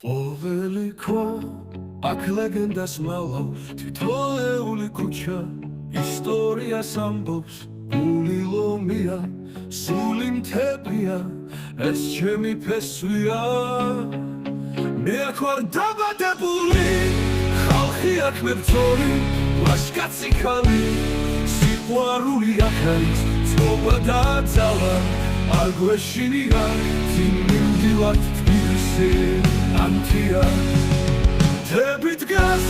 ყოველი ქვა აქ ლეგენდას მალავს, თითოეული ქუჩა ისტორიას ამბობს. გული ლომია, სული მთებია, ეს ჩემი ფესვია. მე აქ ვარ დაბადებული, ხალხი აქ მებრძოლი, ლაშქაცი ქალი, სიყვარული აქ არის, ცნობა და ძალა, არ გვეშინია, ძიმილდილად თბილისი ანთია. მთები დგას,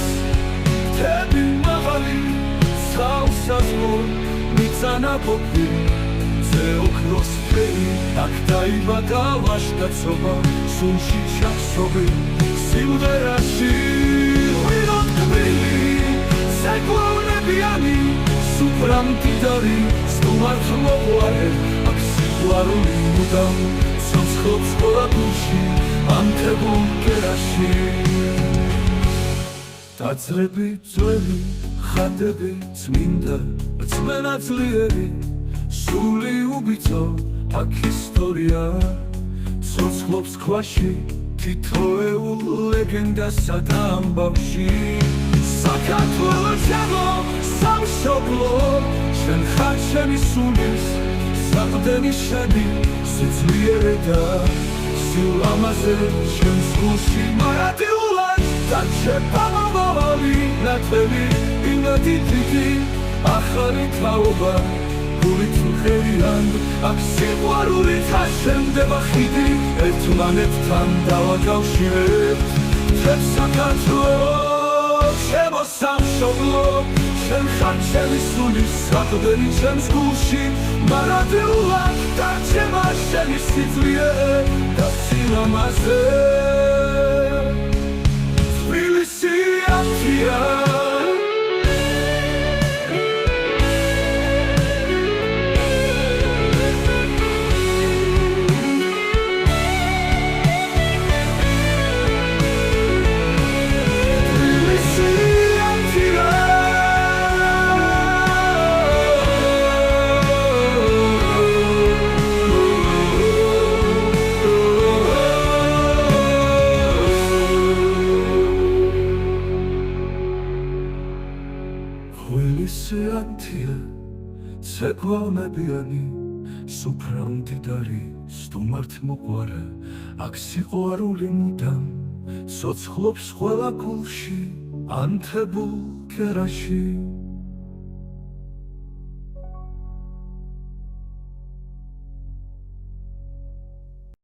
მთები მაღალი, საუსაზღვრო მიწანა ყოფი, ზე ოქროს ფერი, აქ დაიბადა ლაშქრობა, სულში ჩახსოვი, სიმღერაში ღვინო თბილი, სეკვავნებიანი, სუფრა მდიდარი, სტუმართ მოყვარე, აქ სიყვარული მუდამ ცოცხლობს ყველა გულში, ანთებულ კერაში. დაძრები ძველი, ხატები წმინდა, რწმენა ძლიერი, სული უბიცო, აქ ისტორია ცოცხლობს ქვაში, თითოეულ ლეგენდასა და ამბავში. საქართველო ძაღლო, სამშობლო, შენ ხარ ჩემი სულის საყრდენი შენი, სიძლიერე და სილამაზე ჩემს გულში მარადიულად დარჩება მომავალი, ნათელი იმედი დიდი, ახალი თაობა გულით მღერიან, აქ სიყვარულით აშენდება ხიდი, ერთმანეთთან დავაკავშირებთ მთელ საქართველოს. ჩემო სამშობლო, შენ ხარ ჩემი სულის საყრდენი ჩემს გულში, მარადიულად დარჩება შენი სიძლიერე და სილამაზე. თბილისი ანთია. სეანთია, ცეკვავნებიანი, სუფრა მდიდარი, სტუმართ მოყვარე, აქ სიყვარული მუდამ ცოცხლობს ყველა გულში, ანთებულ კერაში.